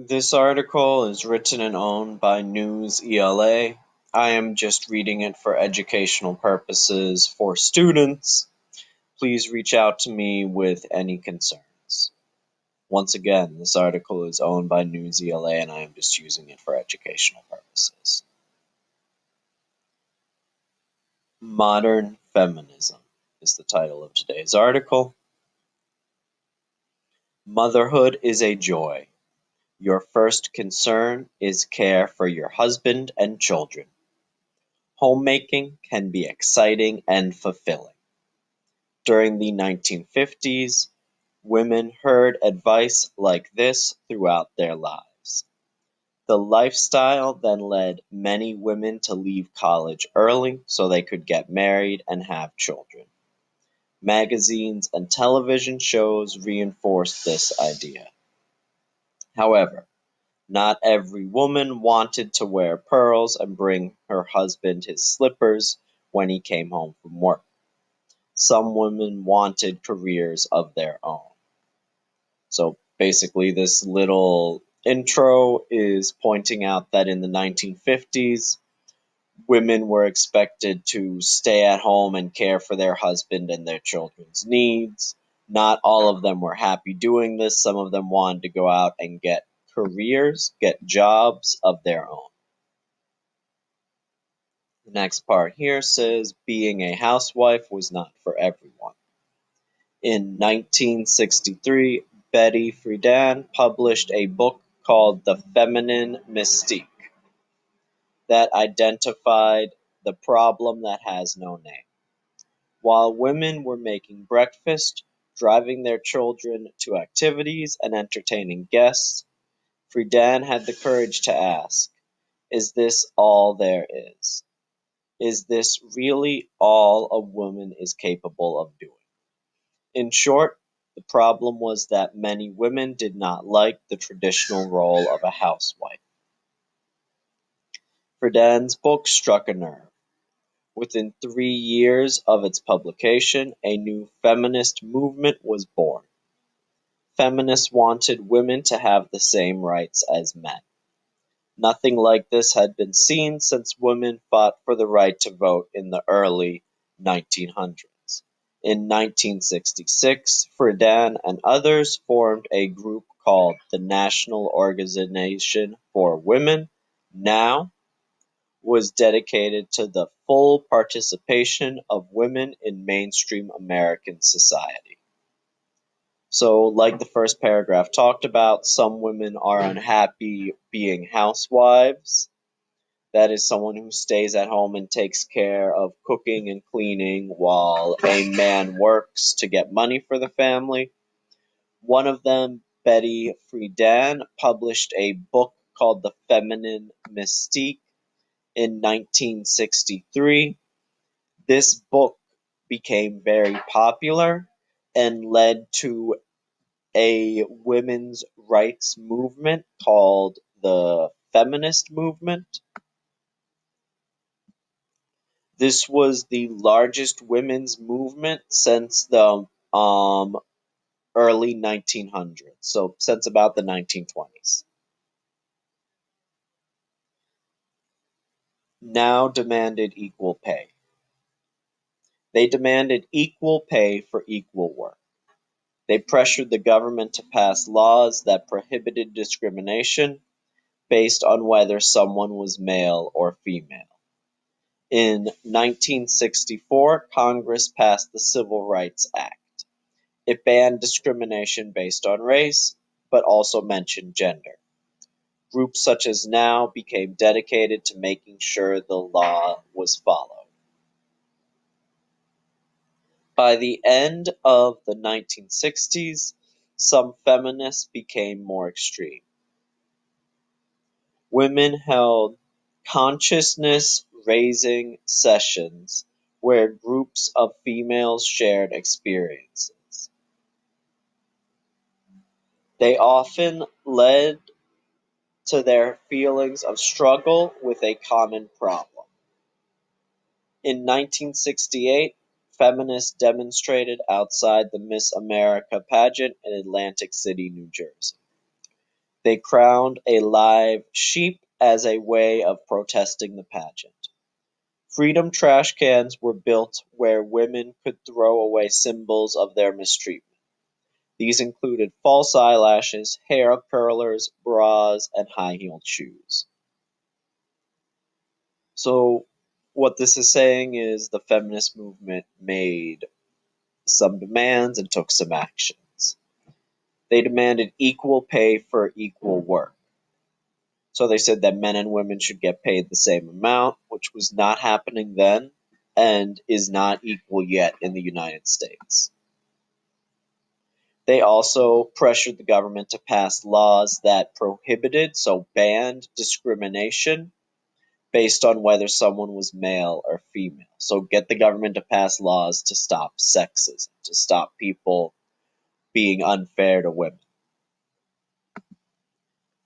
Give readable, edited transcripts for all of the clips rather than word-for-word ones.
This article is written and owned by News ELA. I am just reading it for educational purposes for students. Please reach out to me with any concerns. Once again, this article is owned by News ELA and I am just using it for educational purposes. Modern Feminism is the title of today's article. Motherhood is a joy. Your first concern is care for your husband and children. Homemaking can be exciting and fulfilling. During the 1950s, women heard advice like this throughout their lives. The lifestyle then led many women to leave college early so they could get married and have children. Magazines and television shows reinforced this idea. However, not every woman wanted to wear pearls and bring her husband his slippers when he came home from work. Some women wanted careers of their own. So basically, this little intro is pointing out that in the 1950s, women were expected to stay at home and care for their husband and their children's needs. Not all of them were happy doing this. Some of them wanted to go out and get careers, get jobs of their own. The next part here says being a housewife was not for everyone. In 1963, Betty Friedan published a book called The Feminine Mystique that identified the problem that has no name. While women were making breakfast, driving their children to activities, and entertaining guests, Friedan had the courage to ask, is this all there is? Is this really all a woman is capable of doing? In short, the problem was that many women did not like the traditional role of a housewife. Friedan's book struck a nerve. Within 3 years of its publication, a new feminist movement was born. Feminists wanted women to have the same rights as men. Nothing like this had been seen since women fought for the right to vote in the early 1900s. In 1966, Friedan and others formed a group called the National Organization for Women, NOW, was dedicated to the full participation of women in mainstream American society. So, like the first paragraph talked about, some women are unhappy being housewives. That is someone who stays at home and takes care of cooking and cleaning while a man works to get money for the family. One of them, Betty Friedan, published a book called The Feminine Mystique in 1963. This book became very popular and led to a women's rights movement called the feminist movement. This was the largest women's movement since the early 1900s, so since about the 1920s. Now demanded equal pay. They demanded equal pay for equal work. They pressured the government to pass laws that prohibited discrimination based on whether someone was male or female. In 1964, Congress passed the Civil Rights Act. It banned discrimination based on race, but also mentioned gender. Groups such as NOW became dedicated to making sure the law was followed. By the end of the 1960s, some feminists became more extreme. Women held consciousness-raising sessions where groups of females shared experiences. They often led to their feelings of struggle with a common problem. In 1968, feminists demonstrated outside the Miss America pageant in Atlantic City, New Jersey. They crowned a live sheep as a way of protesting the pageant. Freedom trash cans were built where women could throw away symbols of their mistreatment. These included false eyelashes, hair curlers, bras, and high-heeled shoes. So, what this is saying is the feminist movement made some demands and took some actions. They demanded equal pay for equal work. So they said that men and women should get paid the same amount, which was not happening then and is not equal yet in the United States. They also pressured the government to pass laws that prohibited, so banned, discrimination based on whether someone was male or female. So get the government to pass laws to stop sexism, to stop people being unfair to women.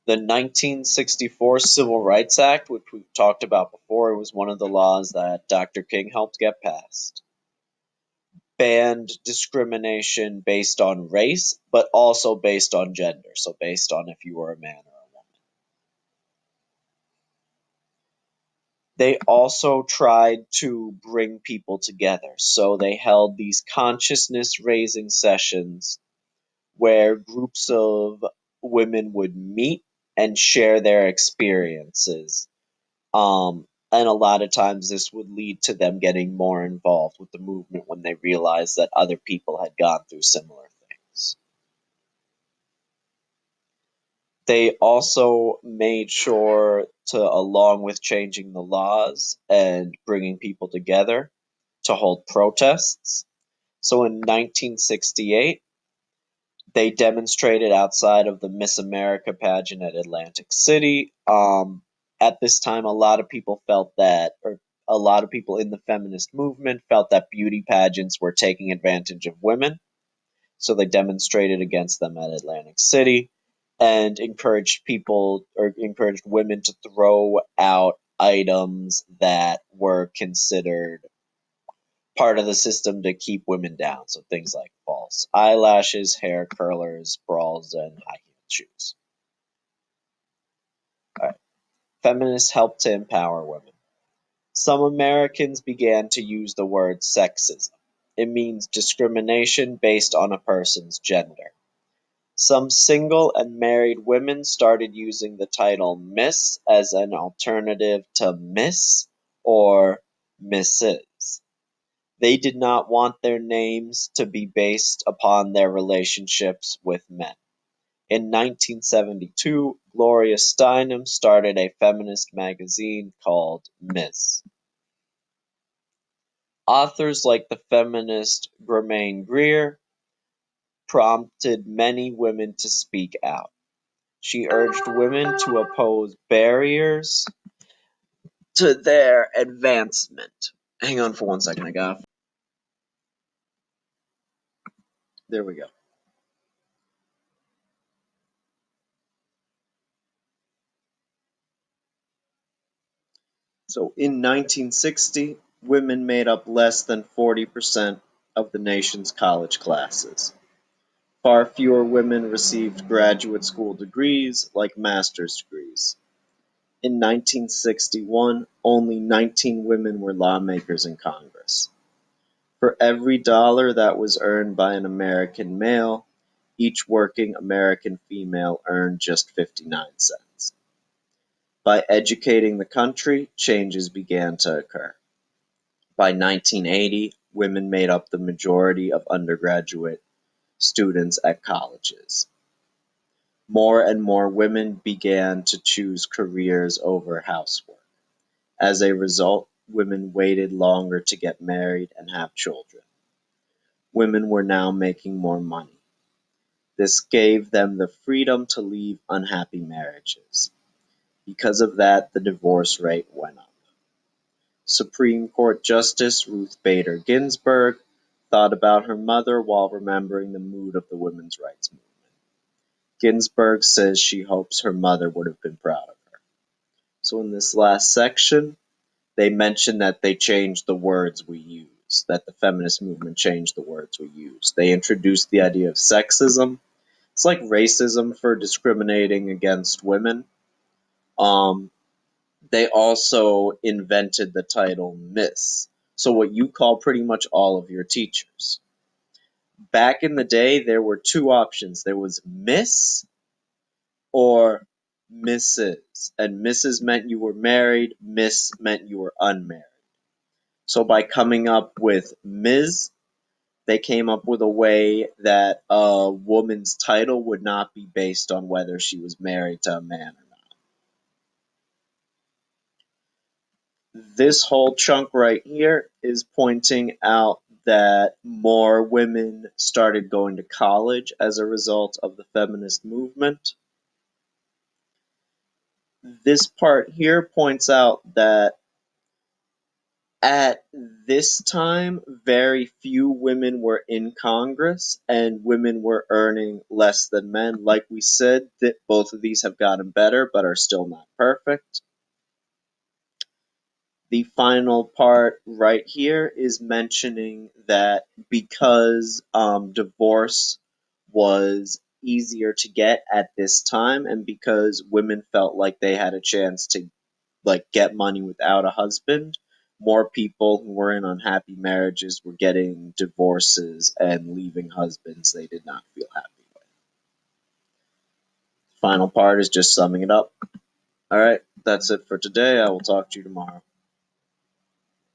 The 1964 Civil Rights Act, which we've talked about before, was one of the laws that Dr. King helped get passed, banned discrimination based on race, but also based on gender, so based on if you were a man or a woman. They also tried to bring people together, so they held these consciousness raising sessions where groups of women would meet and share their experiences. And a lot of times this would lead to them getting more involved with the movement when they realized that other people had gone through similar things. They also made sure to, along with changing the laws and bringing people together, to hold protests. So in 1968, they demonstrated outside of the Miss America pageant at Atlantic City. At this time, a lot of people felt that, or a lot of people in the feminist movement felt that beauty pageants were taking advantage of women. So they demonstrated against them at Atlantic City and encouraged people or encouraged women to throw out items that were considered part of the system to keep women down. So things like false eyelashes, hair curlers, bras, and high-heeled shoes. All right. Feminists helped to empower women. Some Americans began to use the word sexism. It means discrimination based on a person's gender. Some single and married women started using the title Miss as an alternative to Miss or Mrs. They did not want their names to be based upon their relationships with men. In 1972, Gloria Steinem started a feminist magazine called Ms. Authors like the feminist Germaine Greer prompted many women to speak out. She urged women to oppose barriers to their advancement. Hang on for 1 second, I got. There we go. So in 1960, women made up less than 40% of the nation's college classes. Far fewer women received graduate school degrees like master's degrees. In 1961, only 19 women were lawmakers in Congress. For every dollar that was earned by an American male, each working American female earned just 59 cents. By educating the country, changes began to occur. By 1980, women made up the majority of undergraduate students at colleges. More and more women began to choose careers over housework. As a result, women waited longer to get married and have children. Women were now making more money. This gave them the freedom to leave unhappy marriages. Because of that, the divorce rate went up. Supreme Court Justice Ruth Bader Ginsburg thought about her mother while remembering the mood of the women's rights movement. Ginsburg says she hopes her mother would have been proud of her. So in this last section, they mention that they changed the words we use, that the feminist movement changed the words we use. They introduced the idea of sexism, It's like racism for discriminating against women. Um, they also invented the title Miss. So what you call pretty much all of your teachers. Back in the day, there were two options. There was Miss or Mrs. And Mrs. meant you were married, Miss meant you were unmarried. So by coming up with Ms., they came up with a way that a woman's title would not be based on whether she was married to a man or not. This whole chunk right here is pointing out that more women started going to college as a result of the feminist movement. This part here points out that at this time, very few women were in Congress and women were earning less than men. Like we said, that both of these have gotten better but are still not perfect. The final part right here is mentioning that because divorce was easier to get at this time and because women felt like they had a chance to get money without a husband, more people who were in unhappy marriages were getting divorces and leaving husbands they did not feel happy with. Final part is just summing it up. All right, that's it for today. I will talk to you tomorrow.